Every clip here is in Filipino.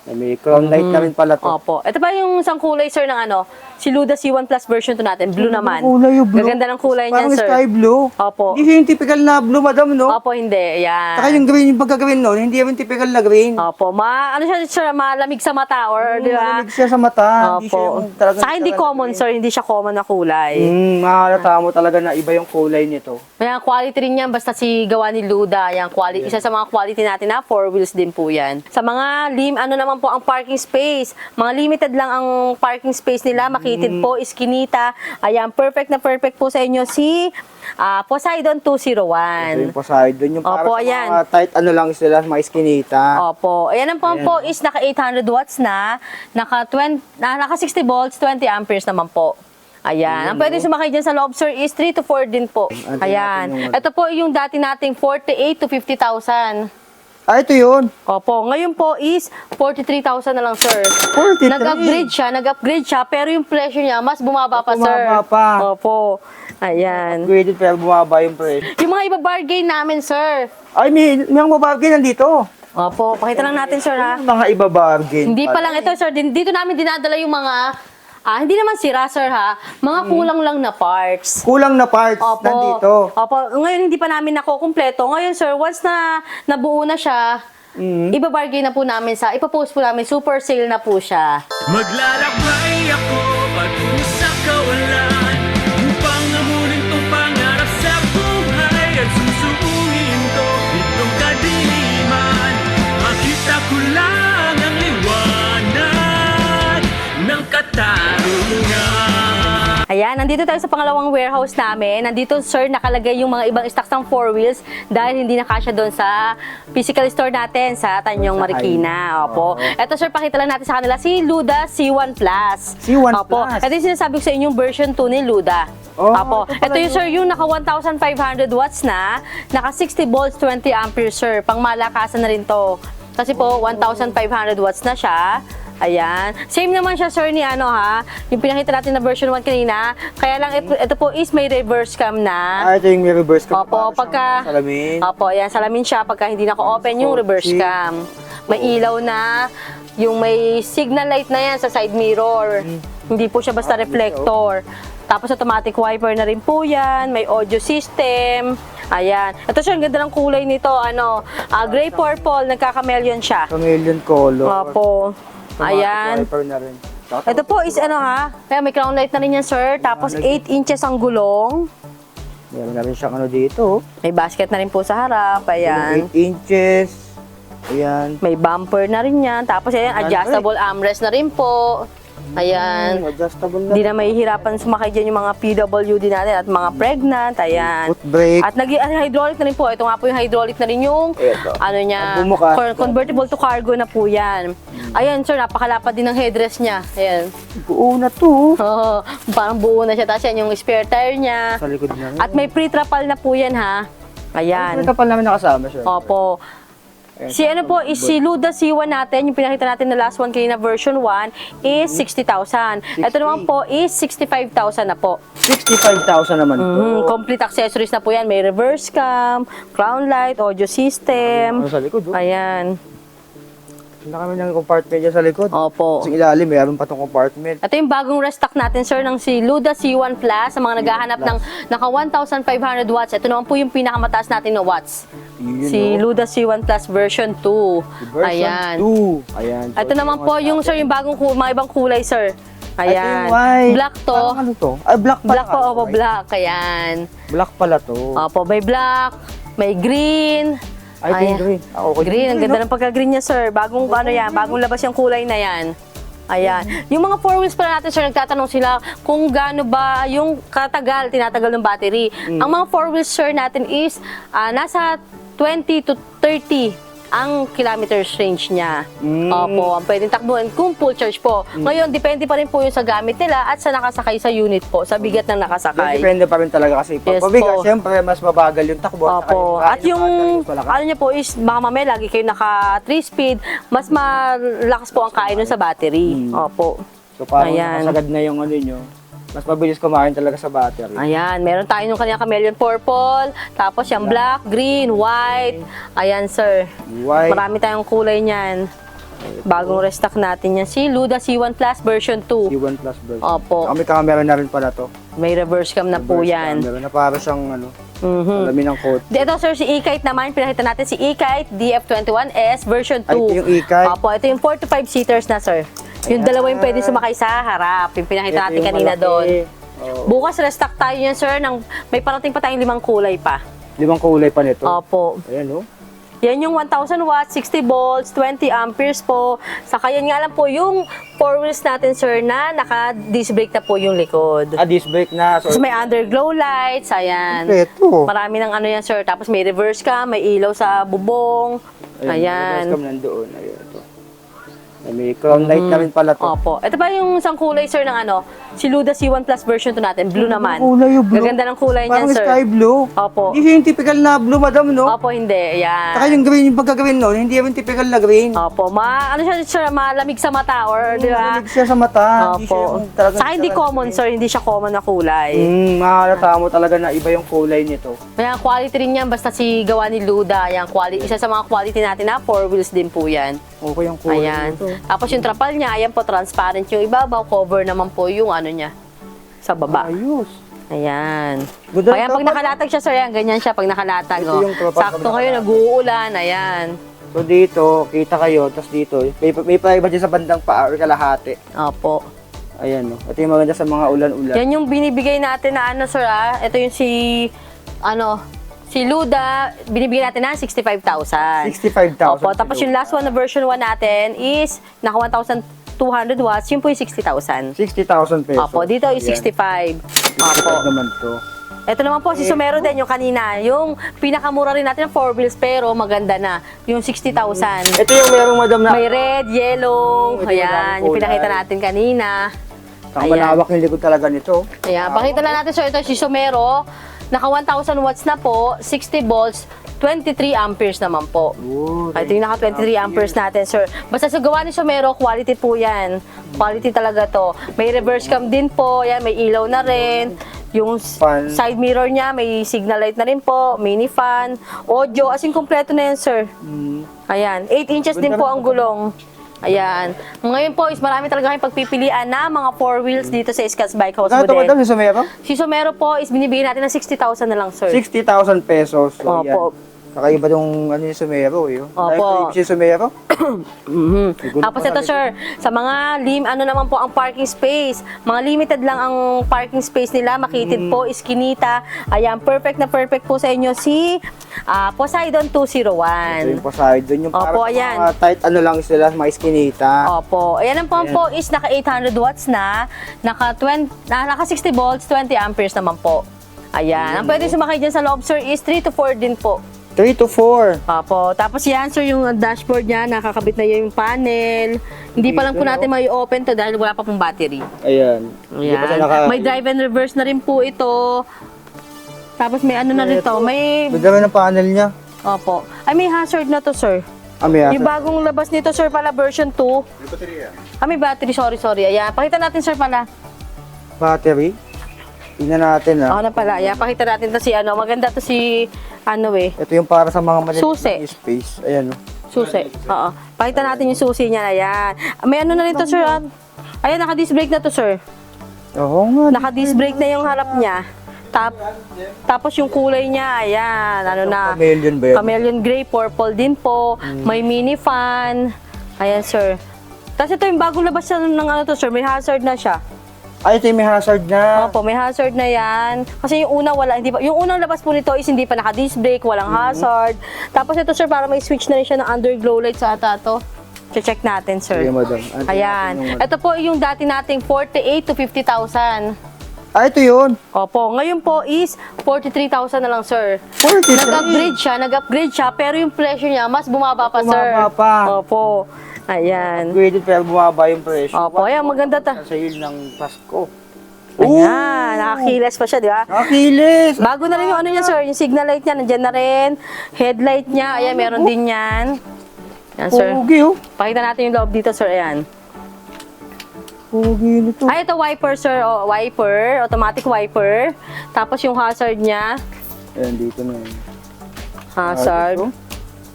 May crown light na rin pala to. Opo. Ito pa yung isang kulay, sir, ng ano, si Luda C1 Plus version 2 natin. Blue naman. Kulay yung blue. Gaganda ng kulay niyan, Parang sir. sky blue. Opo. Hindi siya yung typical na blue, madam, no? Opo, hindi. Yan. Saka yung green, yung pagka-green, no? Hindi yung typical na green. Opo. Ano siya, sir, malamig sa mata or, di ba? Malamig siya sa mata. Hindi siya Opo. yung talagang Saka hindi typical na common, green. sir. Hindi siya common na kulay. Mahalata mo talaga na iba yung kulay nito. Kaya quality rin yan, basta si gawa ni Luda. Yan, quality. Isa sa mga quality natin na 4 wheels din po yan. Sa mga ano naman po ang parking space. Mga limited lang ang parking space nila. Makitid po, iskinita. Ayan, perfect na perfect po sa inyo si Poseidon 201. Ito yung Poseidon. Yung para Opo, sa ayan. mga tight ano lang sila, mga iskinita. Opo. Ayan ang pump po is naka 800 watts na, naka 60 volts, 20 amperes naman po. Ayan. Ang pwede sumakay dyan sa loob, sir, is 3 to 4 din po. Ayan. Ito po yung dati nating 48 to 50,000. Ito yun. Opo, ngayon po is 43,000 na lang, sir. 43? Nag-upgrade siya, pero yung presyo niya mas bumaba pa, sir. Bumaba pa. Opo. Ayan. Upgraded pero bumaba yung price. Yung mga iba-bargain namin, sir. Ay, may mga bargain nandito. Opo, pakita lang natin, sir, ha? Mga iba bargain. Hindi pa lang ito, sir. Dito namin dinadala yung mga, hindi naman sira, sir, ha? Mga kulang lang na parts. Kulang na parts Opo. nandito. Opo. Ngayon, hindi pa namin nakukumpleto. Ngayon, sir, once na nabuo na siya, ibabargain na po namin ipapost po namin, super sale na po siya. Maglalakbay ako patungo sa kawalan upang amunin tong pangarap sa buhay at susuungin ko itong kadiliman. Makita ko lang ang liwanag ng katarungan. Ayan, nandito tayo sa pangalawang warehouse namin. Nandito, sir, nakalagay yung mga ibang stocks ng 4 wheels dahil hindi na kasya doon sa physical store natin sa Tanyong Marikina. Opo. Ito, sir, pakita lang natin sa kanila si Luda C1 Plus. C1 Opo. Plus. Ito yung sinasabi ko sa inyong version 2 ni Luda. Oh, Opo. ito pala Ito yung, sir, yung naka 1,500 watts na, naka 60 volts, 20 amperes, sir. Pang malakasan na rin to. Kasi po, 1,500 watts na siya. Ayan. Same naman siya, sir, ni yung pinakita natin na version 1 kanina. Kaya lang, ito po is may reverse cam na. Ito yung may reverse cam. Opo, pagka... Salamin. Opo, ayan, salamin siya pagka hindi naka-open yung reverse cam. May ilaw na, yung may signal light na yan sa side mirror. Hindi po siya basta reflector. Tapos automatic wiper na rin po yan, may audio system. Ayan. Ito siya, ang ganda ng kulay nito, gray purple, nagkaka-chameleon siya. Chameleon color. Opo. Ayan. Wiper na rin. Ito po is kaya may crown light na rin yan, sir. Tapos 8 inches ang gulong. Meron na rin siyang dito. May basket na rin po sa harap. Ayan. 8 inches. Ayan. May bumper na rin yan. Tapos ayan, adjustable armrest na rin po. Ayan. Adjustable na. Hindi na mahihirapan sumakay dyan yung mga PWD natin at mga pregnant. Ayan. Foot brake. At hydraulic na rin po. Ito nga po yung hydraulic na rin yung Ito. niya, Ang bumuka. convertible to cargo na po yan. Ayan, sir, napakalapad din ng headrest niya. Ayan. Buo na to. Oo, parang buo na siya. Tapos yan yung spare tire niya. Sa likod na rin. At may pre-trapal na po yan, ha. Ayan. Ito pa namin nakasama siya. Opo. Si si Luda C1 natin, yung pinakita natin na last one kanina version 1 is 60,000. Ito naman po is 65,000 na po. 65,000 naman to. Complete accessories na po yan. May reverse cam, crown light, audio system. Sa likod, oh. Ayan. Hindi kami ng compartment dyan sa likod. Opo. Sa ilalim, mayroon pa tong compartment. Ito yung bagong restock natin, sir, ng si Luda C1 Plus. Sa mga naghahanap ng naka 1,500 watts. Ito naman po yung pinakamataas natin na watts. Yun, Si Luda C1 Plus version 2. Version Ayan. 2. Ayan. Ito naman po yung, sir, yung bagong mga ibang kulay, sir. Ito Ayan. yung white. Black to. Parang ano to? Ay, black pala. Black po, opo, black. Ayan. Black pala to. Opo, may black, may green. Ay, green. Okay. Green, ang ganda ng pagka-green niya, sir. Bagong bagong labas yung kulay na yan. Ayan. Yung mga 4 wheels pala natin, sir, nagtatanong sila kung gaano ba yung tinatagal ng battery. Ang mga 4 wheels, sir, natin is nasa 20 to 30 ang kilometers range niya. Opo, ang pwedeng takbuhan kung full charge po. Ngayon, depende pa rin po yung sa gamit nila at sa nakasakay sa unit po, sa bigat ng nakasakay. Depende pa rin talaga kasi Yes pabigat, po. siyempre mas mabagal yung takbo. Opo. At yung ano niya po is baka mamaya lagi kayo naka 3 speed, mas malakas po ang kain nun sa battery. Opo. So parang Ayan. nakasagad na yung nyo, mas mabilis kumain talaga sa battery. Ayan, meron tayo yung kanyang chameleon purple, tapos yung black, green, white. Ayan, sir. White. Marami tayong kulay niyan. Bagong restock natin yan. Si Luda C1 Plus version 2. C1 Plus version. Opo. Saka may camera na rin pala to. May reverse cam na po Reverse yan. camera na para siyang alamin ng coat. Dito sir, si E-Kite naman, pinakita natin si E-Kite DF21S version 2. Ay, ito yung E-Kite. Opo, ito yung 4 to 5 seaters na sir. Yung Ayan. dalawa yung pwede sumakay sa harap. Yung pinakita Ito natin yung kanina malaki. doon. Oo. Bukas restock tayo yan sir, may parating pa tayong 5 kulay pa. 5 kulay pa nito. Opo. Ayan, oh. Yan yung 1,000 watts, 60 volts, 20 amperes po. Saka yan nga lang po yung 4 wheels natin, sir, na naka-disc brake na po yung likod. Disc brake na. So, Tapos may underglow lights, ayan. ito. Marami ng ano yan, sir. Tapos may reverse cam, may ilaw sa bubong. Ayan. Reverse cam nandoon. Ayan, ito. May crown light na rin pala to. Opo. Ito pa yung isang kulay, sir, ng ano, si Luda C1 Plus version 2 natin. Blue naman. Kulay yung blue. Gaganda ng kulay niyan, Parang sir. sky blue. Opo. Hindi siya yung typical na blue, madam, no? Opo, hindi. Ayan. Saka yung green, yung pagka-green, no? Hindi yung typical na green. Opo. Ano siya, sir, malamig sa mata or, di ba? Malamig siya sa mata. Hindi siya Opo. yung talagang Saka hindi common, sir. Hindi siya common na kulay. Mahalata mo talaga na iba yung kulay nito. Kaya quality rin yan, basta si gawa ni Luda. Yan, quality, isa sa mga quality natin na 4 wheels din po yan. Okay yung kulay Ayan. nito. Tapos yung trapal niya, ayan po, transparent yung ibabaw. Cover naman po yung ano niya, sa baba. Ayos. Ayan. Ganda Kaya ng pag trapal. nakalatag siya, sir, yan, ganyan siya pag nakalatag. Ito Oh. yung trapal Sakto pag ngayon, nakalatag. nag-uulan. Ayan. So dito, kita kayo, tapos dito, may private sa bandang paa or kalahati. Opo. Ayan, no? Ito yung maganda sa mga ulan-ulan. Yan yung binibigay natin na ano, sir, ah. Ito yung si Luda, binibigyan natin na 65,000. 65,000. Opo, tapos yung last one na version 1 natin is naka 1,200 watts, yun po yung 60,000. 60,000 pesos. Opo, dito is 65. Opo. naman to. Ito naman po, si Sumero din, yung kanina. Yung pinakamura rin natin ng 4 wheels, pero maganda na. Yung 60,000. Ito yung merong madam na May red, yellow, Ito yung ayan, daming yung pinakita kulay. natin kanina. ang Ayan. malawak yung likod talaga nito. Ayan, pakita lang natin, sir, ito si Sumero. Naka 1,000 watts na po, 60 volts, 23 amperes naman po. Ito yung naka 23 amperes natin, sir. Basta sa gawa ni Sumero, quality po yan. Quality talaga to. May reverse cam din po, yan, may ilaw na rin. Yung Fan. side mirror niya, may signal light na rin po, mini fan, audio, as in kompleto na yan, sir. Ayan, 8 inches din po ang gulong. Ayan. Ngayon po is marami talaga kayong pagpipilian na mga 4 wheels dito sa Scats Bike House Magkano to madam Model. si Sumero? Si Sumero po is binibigyan natin ng 60,000 na lang, sir. 60,000 pesos. So, Opo. yan. Kakaiba yung ano yung Sumero eh. Opo. Si Sumero? Tapos ito, sir, sa mga ano naman po ang parking space. Mga limited lang ang parking space nila. Makitid po, iskinita. Ayan, perfect na perfect po sa inyo si Poseidon Ito 201. yung Poseidon. Yung para Opo, sa ayan. mga tight ano lang sila, mga iskinita. Opo. Ayan ang pump Ayan. po is naka 800 watts na, naka 60 volts, 20 amperes naman po. Ayan. Ang pwede sumakay dyan sa loob, sir, is 3 to 4 din po. 3 to 4. Opo. Tapos yan, sir, yung dashboard niya, nakakabit na yung panel. Hindi pa lang po natin may open to dahil wala pa pong battery. Ayan. Hindi pa siya Ayan. May drive and reverse na rin po ito. Tapos may ano na rin to. May, Ganda ng panel niya. opo. Ay, may hazard na to, sir. May Yung bagong labas nito, sir, pala version 2. May battery may battery. Sorry. Ayan. Pakita natin, sir, pala. battery. Tingnan natin Ako na pala. Ayan, pakita natin to si ano. Maganda to si, ano eh, Ito yung para sa mga maliit Susi. na space. Ayan o. susi. Oo. Pakita natin yung susi niya. Ayan. May ano na rin to, sir. Ayan, naka-disc brake na to, sir. Oo nga. Naka-disc brake na yung harap niya. Tapos yung kulay niya, ayan, ano na. Chameleon ba yan? Chameleon gray, purple din po. May mini fan. Ayan, sir. Tapos ito yung bagong labas siya ng ano to, sir. May hazard na siya. Ay, ito yung may hazard na. Opo, may hazard na yan. Kasi yung una wala, hindi pa, yung unang labas po nito is hindi pa naka-disc brake, walang hazard. Tapos ito, sir, para may switch na rin siya ng underglow light sa ata to. Check natin, sir. Sige, madam. Ayan. Ito po yung dati nating 48 to 50,000. Ah, ito yun. Opo, ngayon po is 43,000 na lang, sir. 43. Nag-upgrade siya, pero yung presyo niya mas bumaba pa, sir. Bumaba pa. Opo. Ayan. Upgraded pero bumaba yung presyo. Opo, ayan, maganda ta. Sa sale ng Pasko. Ayan, nakakiles pa siya, di ba? Nakakilis. Bago na rin yung ano niya, sir, yung signal light niya, nandyan na rin. Headlight niya, ayan, meron din yan. Ayan, sir. Pugi oh. Pakita natin yung loob dito, sir, ayan. Pugi nito. Ay, ito wiper, sir, wiper, automatic wiper. Tapos yung hazard niya, Ayan, dito na yun. hazard, Ito.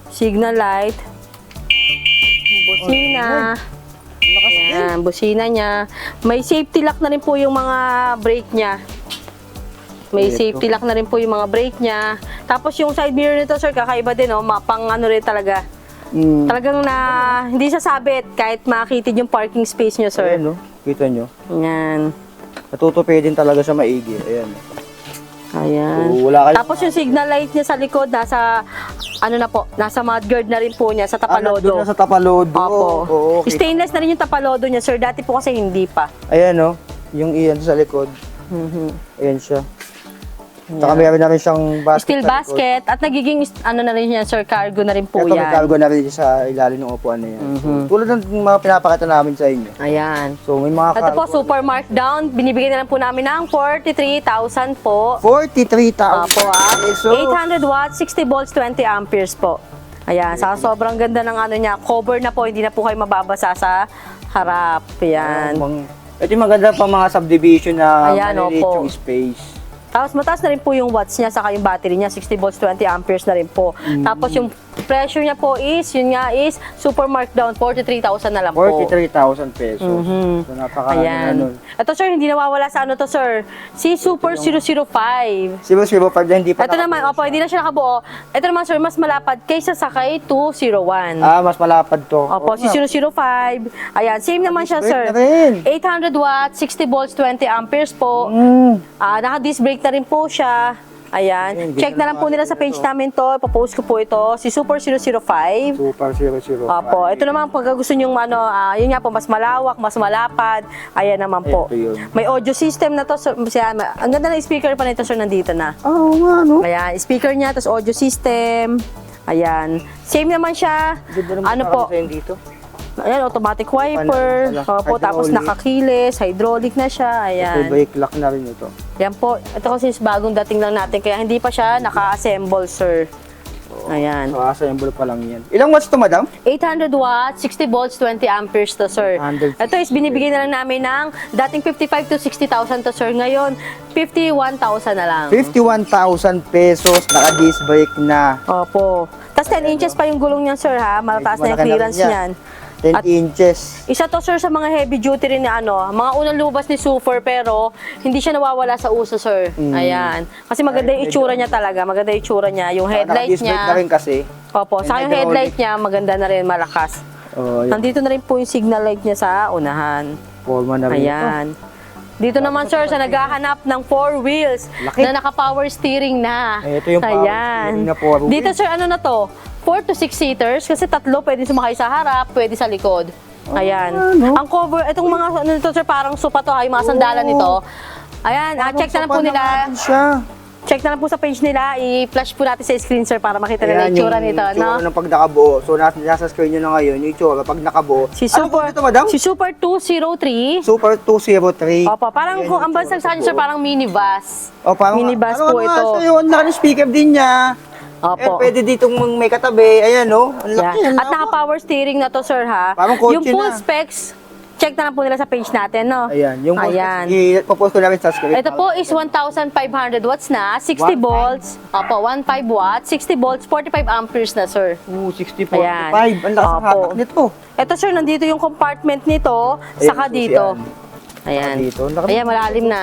signal light. busina. Lakas din. Ayan, busina niya. May safety lock na rin po yung mga brake niya. May Ito. safety lock na rin po yung mga brake niya. Tapos yung side mirror nito, sir, kakaiba din, oh. Pang ano rin talaga. Talagang na, hindi siya sabit kahit makitid yung parking space nyo, sir. Ayan, no? Kita nyo. Ayan. Natutupi din talaga siya maigi. Ayan. Ayan. So, wala kayo. Tapos yung signal light niya sa likod, nasa, ano na po, nasa mudguard na rin po niya, sa Doon tapalodo. na sa tapalodo. Opo. Oo, okay. Stainless na rin yung tapalodo niya, sir. Dati po kasi hindi pa. Ayan, no? Yung iyan sa likod. Ayan siya. Saka meron na rin siyang basket. Steel sa likod. basket. At nagiging, ano na rin yan, sir, cargo na rin po Ito, may yan. cargo na rin sa ilalim ng upuan na yan. Tulad ng mga pinapakita namin sa inyo. Ayan. So, may mga Ito cargo. po, super markdown. Binibigyan na lang po namin ng 43,000 po. 43,000 Opo, pesos. 800 watts, 60 volts, 20 amperes po. Ayan, sa sobrang ganda ng ano niya. Cover na po, hindi na po kayo mababasa sa harap. Ayan. Ito yung maganda pa mga subdivision na Ayan, maliliit opo. yung space. Tapos mataas na rin po yung watts niya, saka yung battery niya, 60 volts, 20 amperes na rin po. Tapos yung pressure niya po is, yun nga is, super markdown, 43,000 na lang po. 43,000 pesos. So, napaka Ayan. ano. Ito sir, hindi nawawala sa ano to sir, si Super 005. 005 na hindi pa Ito naman, opo, hindi na siya nakabuo. Ito naman sir, mas malapad kaysa sa kay 201. Mas malapad to. Opo, Oo si nga. 005. Ayan, same naman siya, Disc sir. brake na rin. 800 watts, 60 volts, 20 amperes po. Naka-disc brake na rin po siya. Ayan. Ayun, Check na lang po nila sa page namin to. Ipapost ko po ito. Si Super 005. Super 005. Opo, ito naman pag gusto nyo ano, yun nga po, mas malawak, mas malapad. Ayan naman po. Ito yun. May audio system na to. Sir. Ang ganda ng speaker pa nito, sir, nandito na. Oo nga, no? Ayan, speaker niya, tapos audio system. Ayan. Same naman siya. Ganda naman Ano ang po? design dito. Ayan, automatic wiper. Ano, Opo, tapos hydraulic. nakakilis, hydraulic na siya. Ito, Ayan. brake lock na rin ito. Yan po. Ito kasi is bagong dating lang natin, kaya hindi pa siya naka-assemble, sir. Ayan. So, assemble pa lang yan. Ilang watts to, madam? 800 watts, 60 volts, 20 amperes to, sir. 860. Ito is binibigay na lang namin ng dating 55 to 60,000 to, sir. Ngayon, 51,000 na lang. 51,000 pesos. Naka-disc brake na. Opo. Tapos 10 inches pa yung gulong niyan, sir, ha? Malataas na yung Malaki na rin clearance yan. niyan. 10 At- inches. Isa to, sir, sa mga heavy duty rin na ano, mga unang lubas ni Super, pero hindi siya nawawala sa uso, sir. Ayan. Kasi maganda yung itsura niya talaga. Maganda yung itsura niya. Yung headlight Naka-disc brake na niya. rin kasi. Opo, sa yung hydraulic. headlight niya, maganda na rin, malakas. Yun. Nandito na rin po yung signal light niya sa unahan. Forma na rin ito. Ayan. Dito naman, sir, sa naghahanap ng 4 wheels Laki. na naka-power steering na. Ito yung power steering na 4 wheels. Dito, sir, ano na to? 4 to 6 seaters kasi tatlo pwede sumakay sa harap, pwede sa likod. Ayan. Ang cover, itong mga ano nito, sir, parang sopa to, yung mga sandalan nito. Ayan, check na lang po nila. Siya. Check na lang po sa page nila. I-flash po natin sa screen, sir, para makita nila yung itsura nito, itsura no? ng pag nakabuo. So, nasa screen nyo na ngayon, yung itsura pag nakabuo. Si Ano po Super, ito, madam? si Super 203. Super 203. Opo, parang Ayan kung yung ang bansag sa itsura kanya, sa sir, buo. parang minibus. O, parang, minibus po ito. Ano yun, naka-speaker din niya. Opo. Pwede ditong may katabi. Ayan, no? Ang laki. Yan. ang At laki. naka-power steering na to, sir, ha? Parang kotse Yung full na. specs, check na lang po nila sa page natin, no? Ayan, yung Ayan. ipopost ko na rin sa screen. Ito po is 1,500 watts na, 60 1.5? volts. Opo, 1.5 watts, 60 volts, 45 amperes na, sir. 60, 45. Ayan. Ang lakas ng Opo. hatak nito. Ito, sir, nandito yung compartment nito, Ayan, saka susian. dito. Ayan. Saka dito. Laki- Ayan, malalim na.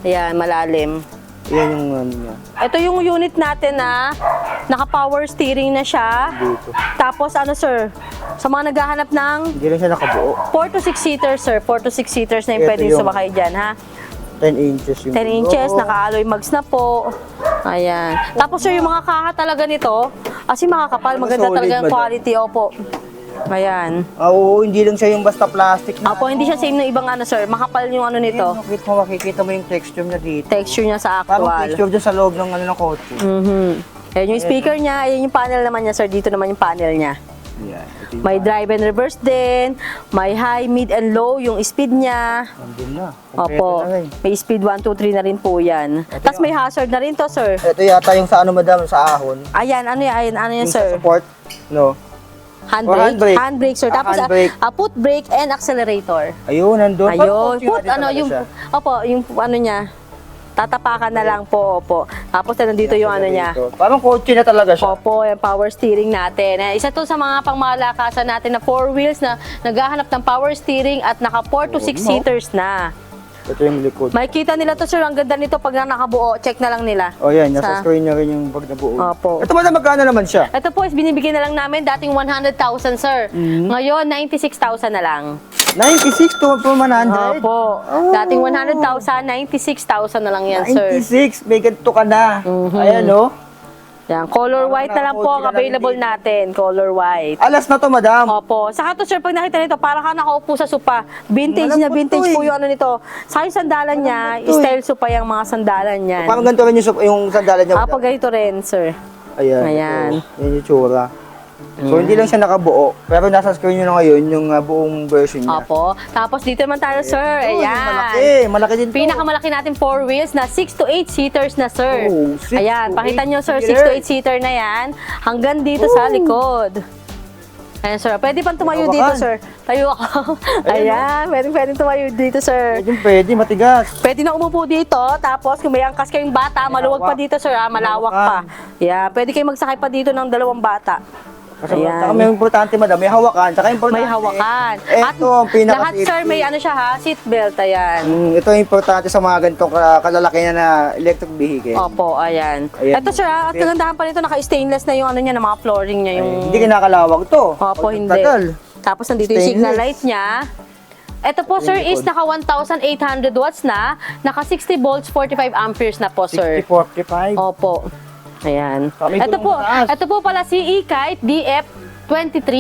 Ayan, malalim. Ayan yung ano niya. Ito yung unit natin na naka-power steering na siya. Dito. Tapos ano, sir, sa mga naghahanap ng Hindi lang siya nakabuo. 4 to 6 seaters, sir. 4 to 6 seaters na yung Ito pwedeng yung- sumakay dyan, ha? 10 inches yung 10 inches, naka-alloy mags na po. Ayan. Tapos, sir, yung mga kaha talaga nito, kasi makakapal, maganda Solid, talaga yung madam. quality, opo. Ayan. Oo, hindi lang siya yung basta plastic na. Opo, hindi siya same ng ibang ano, sir. Makapal yung ano nito. Makikita mo yung texture niya dito. Texture niya sa Parang actual. texture dyan sa loob ng ano ng kotse. Ayan yung speaker niya, ayan yung panel naman niya, sir. Dito naman yung panel niya. Yan. Ito yung May drive and reverse din. May high, mid, and low yung speed niya. nandun na. Kompleto Opo. na rin. May speed 1, 2, 3 na rin po yan. Tapos may hazard na rin to, sir. Ito yata yung sa ano, madam, sa ahon. Ayan, ano yan, ano yan, Yung sa sir? support. No. Handbrake. handbrake. Handbrake, sir. Tapos, Handbrake. foot brake and accelerator. Ayun, nandun. Ayun. Put, ano, yung... yung, opo, yung ano niya. Tatapakan na lang po, opo. Tapos nandito yung ano niya. Parang kotse na talaga siya. Opo, yung power steering natin. Isa to sa mga pangmalakasan natin na 4 wheels na naghahanap ng power steering at naka 4 to 6 seaters na. Ito yung likod. Makikita nila to, sir. Ang ganda nito pag nakabuo. Check na lang nila. O yan, nasa screen niya rin yung pag nabuo. Opo. Ito madam, magkano naman siya? Ito po is binibigyan na lang namin dating 100,000, sir. Ngayon, 96,000 na lang. 96 to 100? Opo. Dating 100,000, 96,000 na lang yan, sir. 96, may ganito ka na. Ayan o. Yan, color white na lang po ang available natin. Color white. Alas na to madam. Opo. Saka to, sir, pag nakita nito, para ka nakaupo sa sopa. Vintage na Malambot vintage to, po eh. yung ano nito. Saka yung sandalan niya, Malambot to, style sopa yung mga sandalan niyan. Parang ganito rin yung sandalan niya. Opo, ganito rin, sir. Ayan. Ayan. Ito, yan yung tsura. So, hindi lang siya nakabuo. Pero nasa screen nyo na ngayon yung buong version niya. Opo. Tapos dito naman tayo, sir. Uy, Ayan. malaki. Malaki din to. Pinakamalaki natin 4 wheels na 6 to 8 seaters na, sir. Oh, 6 Ayan, to pakita 8 nyo, sir, 6 seater. to 8 seater na yan. Hanggang dito sa likod. Ayan, sir. Pwede pang tumayo May dito, hawakan. sir. Tayo ako. Ayan, pwede tumayo dito, sir. Pwede, matigas. Pwede na umupo dito. Tapos, kung may angkas kayong bata, maluwag pa dito, sir. Malawak pa. Yeah, pwede kayong magsakay pa dito ng 2 bata. Kasi Ayan. saka may importante madam, may hawakan. Saka importante. May hawakan. Ito ang pinaka lahat, sir, may ano siya, ha? Seatbelt, ayan. Ito ang importante sa mga ganitong kalalaki na electric vehicle. Opo, ayan. Ayan. Ito, sir, at kagandahan pa nito, naka-stainless na yung ano niya, ng mga flooring niya. Yung... Hindi kinakalawag to. Opo, Pag hindi. tagal. Tapos nandito yung signal Stainless. light niya. Ito po, sir, is naka 1,800 watts na. Naka 60 volts, 45 amperes na po, sir. 6045. Opo. Ayan. Kami Ito gulong po, mataas. ito po pala si E-Kite DF23.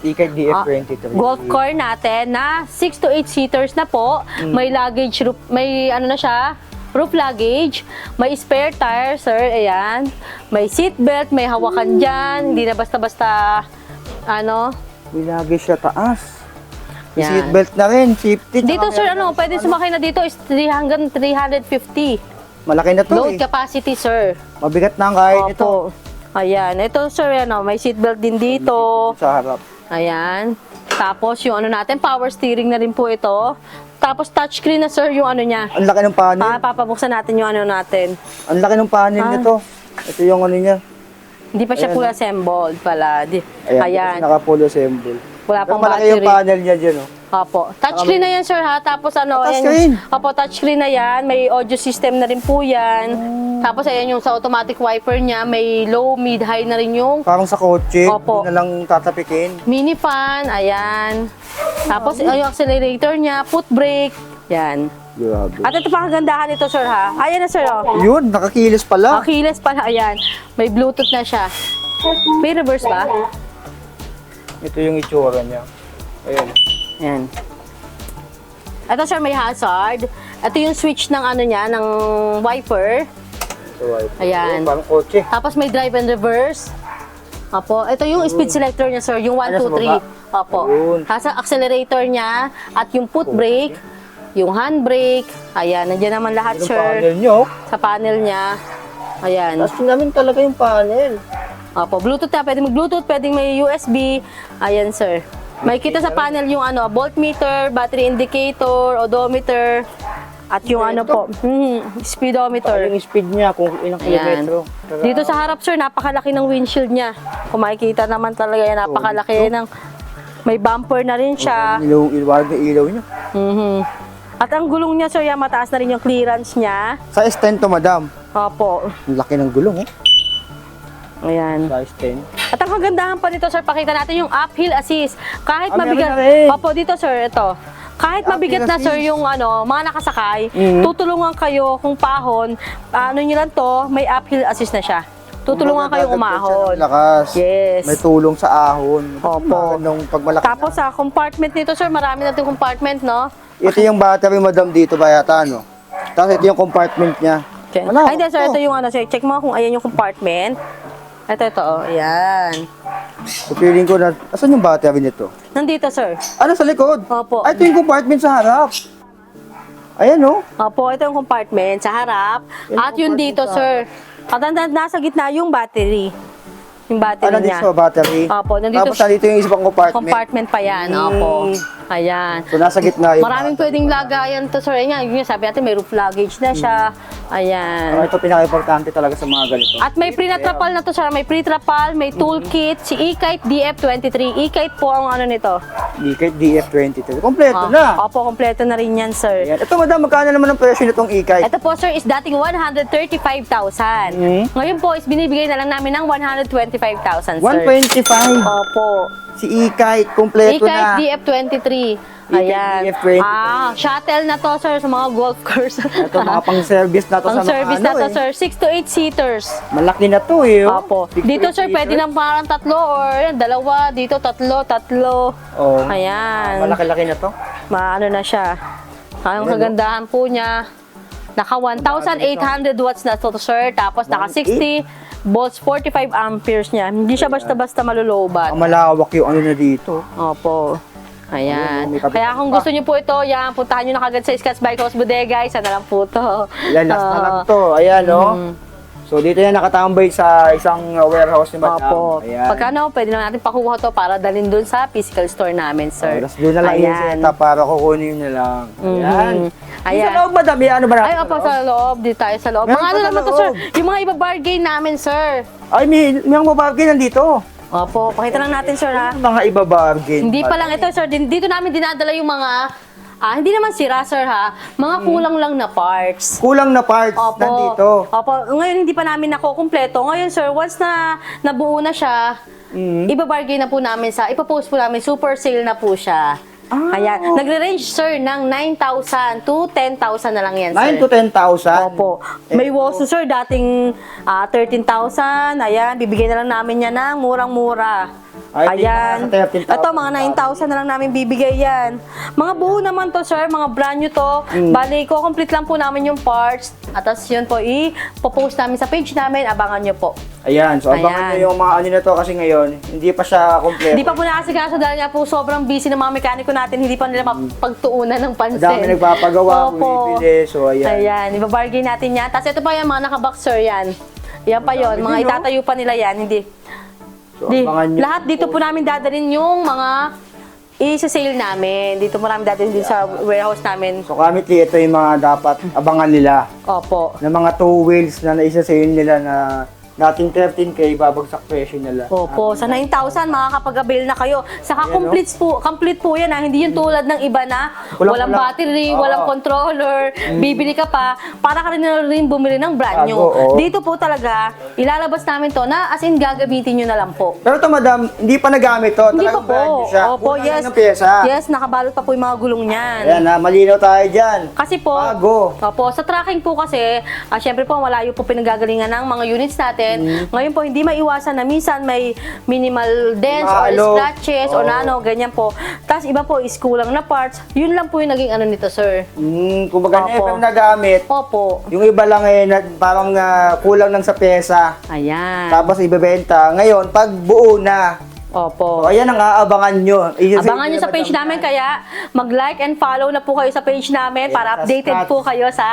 Ticket DF23. Golf car natin na 6 to 8 seaters na po. May luggage, may ano na siya, roof luggage. May spare tire, sir. Ayan. May seat belt, may hawakan dyan. Hindi na basta-basta, ano. May lagi siya taas. May Yan. seatbelt na rin, safety. Dito, tsaka sir, meron ano, ng- pwede sumakay na dito is 3 hanggang 350. Malaki na to Load eh. capacity, sir. Mabigat na ang kain ito. Opo. Ayan. Ito, sir, ano, may seatbelt din dito. Sa harap. Ayan. Tapos, yung ano natin, power steering na rin po ito. Tapos, touchscreen na, sir, yung ano niya. Ang laki ng panel. Papabuksan natin yung ano natin. Ang laki ng panel nito. Ito yung ano niya. Hindi pa siya Ayan, full assembled pala. Ayan. Kasi naka-full assemble. Wala Pero pang malaki yung battery. panel niya dyan, oh. Opo. Touchscreen na yan, sir, ha? Tapos ano, Touchscreen? Opo, touchscreen na yan. May audio system na rin po yan. Tapos, ayan yung sa automatic wiper niya. May low, mid, high na rin yung Parang sa kotse, Opo. hindi na lang tatapikin. mini fan. Ayan. Tapos, yung accelerator niya, foot brake. Yan. Grabe. At ito pa kagandahan nito, sir, ha? Ayan na, sir, oh. Yun, nakakilis pala. Achilles pala, ayan. May Bluetooth na siya. May reverse ba? Ito yung itsura niya. Ayun. Ayan. Ito, sir, may hazard. Ito yung switch ng ano niya, ng wiper. So, Ayan. Parang kotse. Tapos may drive and reverse. Opo. Ito yung speed selector niya, sir. Yung 1, Ano, 2, sa 3. baba? Opo. Ayun. Tapos ang accelerator niya at yung foot brake, yung handbrake. Ayan, nandiyan naman lahat, Yung sir. panel nyo. Sa panel niya. Ayan. Tapos namin talaga yung panel. Opo, Bluetooth na. Pwedeng mag-Bluetooth, pwedeng may USB. Ayan, sir. May kita sa panel yung ano, voltmeter, battery indicator, odometer, at yung ano po, speedometer. Yung speed niya, kung ilang Ayan. kilometro. Dito sa harap, sir, napakalaki ng windshield niya. Kung makikita naman talaga yan, napakalaki ng... May bumper na rin siya. Ilaw ng ilaw niya. Mhm. At ang gulong niya, sir, yan, mataas na rin yung clearance niya. Sa S10 to, madam. Opo. Ang laki ng gulong, oh. Ayan. Sa S10. At ang kagandahan pa nito, sir, pakita natin yung uphill assist. Kahit meron mabigat, na rin. opo, dito, sir, ito. Kahit mabigat na, sir, yung ano, mga nakasakay, tutulungan kayo kung pahon, ano nyo lang to, may uphill assist na siya. Tutulungan kayong umahon. Lakas. Yes. May tulong sa ahon. Opo. Nung pagmalaki. Tapos sa compartment nito, sir, marami natin compartment, no? Ito yung battery, madam, dito ba yata, no? Tapos ito yung compartment niya. Okay. Wala, Ay, hindi, sir, ito. ito yung ano, sir. Check mo kung ayan yung compartment. Ito, oh. Ayan. So, feeling ko na, asan yung battery nito? Nandito, sir. Ano sa likod? Opo. Ay, ito yung compartment sa harap. Ayan, no? Opo, ito yung compartment sa harap. Yung At yung compartment dito, sa sir. At nasa gitna yung battery. yung battery Ano din niya. sa battery? Opo, nandito Tapos nandito yung isang compartment. compartment pa yan. Opo. Ayan. So, nasa gitna yung Maraming pwedeng lagayan to, sir. Ayan, yun, sabi natin, may roof luggage na siya. Ayan. Ito pinaka-importante talaga sa mga ganito. At may pre-trapal na to, sir. May pre-trapal, may toolkit, si E-Kite DF23. E-Kite po ang ano nito. Dikit DF23. Kompleto na. Opo, kompleto na rin yan, sir. Ayan. Ito, madam, magkano naman ang presyo nitong e-kite? Ito po, sir, is dating 135,000. Ngayon po, is binibigay na lang namin ng 125,000, sir. 125. Opo. Si e-kite, kompleto na. E-Kite DF23. Ayan. DF23. Shuttle na to, sir, sa mga golf course. Ito, mga pang-service na to sa mga Pang-service na to, sir. 6 to 8 seaters. Malaki na to eh. oh. Opo. 6 to Dito, 8 sir, pwede liters. lang parang tatlo or dalawa. Dito, tatlo. Oh. Ayan. Malaki-laki na to. Maano na siya. Ang Ayan, kagandahan po niya, naka 1,800 watts na to, sir. Tapos naka 60 volts, 45 amperes niya. Hindi siya basta-basta malulooban. Ang malawak yung ano na dito. Opo. Ayan. May kapitan Kaya kung pa. gusto niyo po ito, yan, puntahan niyo na kagad sa Scotts Bike House Bodega. Isa na lang po to. Ayan, last na lang to. Ayan, no? So, dito yan nakatambay sa isang warehouse ni Madam. Opo. Ayan. Pagkano, pwede na natin pakuha to para dalhin dun sa physical store namin, sir. Tapos doon na lang yung Ayan. setup para kukunin nyo lang. Ayan. Ayan. Yung sa loob, Madam, yan, ano ba natin? Ay, opo, sa loob. Dito tayo sa loob. Meron Mga pa ano sa naman to, sir? loob. Yung mga iba-bargain namin, sir. Ay, may mga mabargain nandito. Opo, pakita lang natin, sir, ha? Mga iba-bargain. Hindi pa lang ito, sir. Dito namin dinadala yung mga, hindi naman sira, sir, ha? Mga kulang lang na parts. Kulang na parts Opo. nandito. Opo. Ngayon, hindi pa namin nakukumpleto. Ngayon, sir, once na nabuo na siya, ibabargain na po namin ipapost po namin, super sale na po siya. Ayan. Nagre-range, sir, ng 9,000 to 10,000 na lang yan, sir. 9 to 10,000. Opo. May Wosu, sir, dating 13,000. Ayan, bibigyan na lang namin yan ng murang-mura. Ay, di Ayan. na, sa 13,000. Ito, mga 9,000 na lang namin bibigay yan. Mga buo naman to, sir. Mga brand new to. Bali, complete lang po namin yung parts. At tas yun po, ipopost namin sa page namin. Abangan nyo po. Ayan, so abangan Ayan. nyo yung mga ano na to kasi ngayon, hindi pa siya kompleto. Hindi pa po nakasikaso dahil nga po sobrang busy ng mga mekaniko natin. Hindi pa nila mapagtuunan ng pansin. Madami nagpapagawa, Opo. bumibili, so ayan. Ayan, ibabargain natin yan. Tapos ito pa yan, mga nakabox, sir, yan. Yan pa yon, mga Dami din, no? itatayo pa nila yan. Hindi. So abangan nyo. Lahat dito po namin dadalhin yung mga i-sale namin. Dito po namin dadalhin din sa warehouse namin. So currently, ito yung mga dapat abangan nila. Opo. Na mga 2 wheels na naisa-sale nila na dating 13K, babagsak presyo nila. Opo, sa 9,000 makakapag-avail na kayo. Saka Ayan, complete po yan, ha? Hindi yung tulad ng iba na walang Kulang-kulang. battery, Oo. walang controller, bibili ka pa, para ka rin bumili ng brand new. Bago, oo. Dito po talaga, ilalabas namin to na as in gagamitin nyo na lang po. Pero ito, madam, hindi pa nagamit to. Hindi pa Talagang brand new po. siya. Opo, Kulang yes. lang ng pyesa. Yes, nakabalot pa po yung mga gulong niyan. Ayan na, malinaw tayo dyan. Kasi po, Bago. opo, sa tracking po kasi, syempre po malayo po pinanggagalingan ng mga units natin. Ngayon po, hindi maiwasan na minsan may minimal dents or Mahalo. scratches or ano, ganyan po. Tapos iba po is kulang na parts. Yun lang po yung naging ano nito, sir. Kumbaga, Opo. never nagamit. Opo. Yung iba lang parang kulang lang sa pyesa. Ayan. Tapos ibebenta. Ngayon, pag buo na, Opo. so ayan ang aabangan nyo. Abangan nyo sa page namin, kaya mag-like and follow na po kayo sa page namin Ayan, para sa updated Scotts. po kayo sa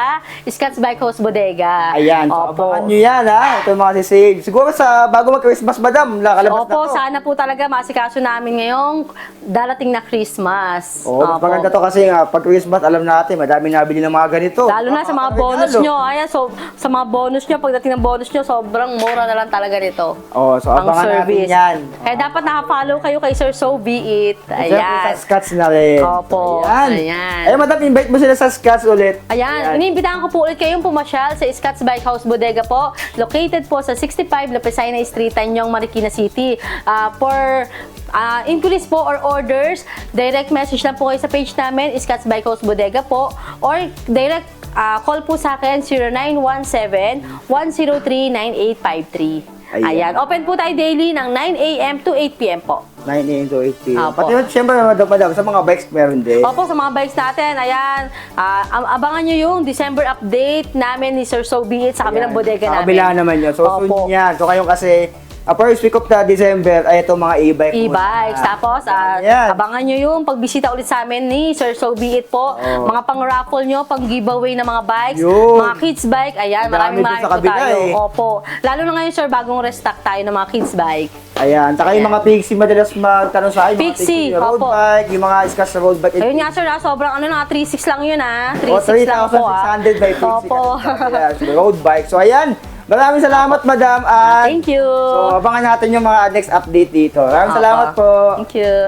Scotts Bike House Bodega. Ayan, so Opo. abangan nyo yan ha. Ito yung mga sisale. Siguro bago mag-Christmas, madam, lakalabas Opo, na to. sana po talaga masikaso namin ngayong darating na Christmas. Oo, maganda to kasi nga, pag Christmas, alam natin, madami nabili ng mga ganito. Lalo na sa mga bonus nyo. Ayan, so sa mga bonus nyo, pagdating ng bonus nyo, sobrang mura na lang talaga nito. Oo, so Ang abangan natin service. yan. Kaya dapat naka-follow kayo kay Sir So Be It. Siyempre sa Ayan. Scotts na rin. Opo, ayan. Ay, madam, invite mo sila sa Scotts ulit. Ayan, iniimbitahan ko po ulit kayong pumasyal sa Scotts Bike House Bodega po. Located po sa 65 Lapesina Street, Tanyong, Marikina City. For inquiries po or orders, direct message lang po kayo sa page namin, Scotts Bike House Bodega po. Or direct call po sa akin, 0917-103-9853. Ayan. Open po tayo daily ng 9 a.m. to 8 p.m. po. 9 a.m. to 8 p.m. Opo. Pati siyempre, madam, sa mga bikes meron din. Opo, sa mga bikes natin, ayan, abangan nyo yung December update namin ni Sir So Be It sa kabilang bodega Sa namin. kabila naman yun. So, soon Opo. yan. So, kayo kasi, First week of the December ay itong mga e-bike. E-bikes. Tapos, Yan. abangan nyo yung pagbisita ulit sa amin ni Sir So Be It po. Mga pang-raffle nyo, pang-giveaway na mga bikes, Yun. mga kids bike. Ayan, Dami maraming dun sa po kabila tayo. eh. Opo. Lalo na ngayon, sir, bagong restock tayo ng mga kids bike. Ayan. Taka yung mga Pixie madalas magtanong sa akin. Mga Pixie, road opo. bike, yung mga Scotch na road bike. Ayun nga, sir, sobrang ano na, 3.6 lang yun, 3,600 3.6 lang po, 3,600 by Pixie. Opo. Road bike. So, ayan. Maraming salamat, madam. At Thank you. so, abangan natin yung mga next update dito. Maraming Opo. salamat po. Thank you.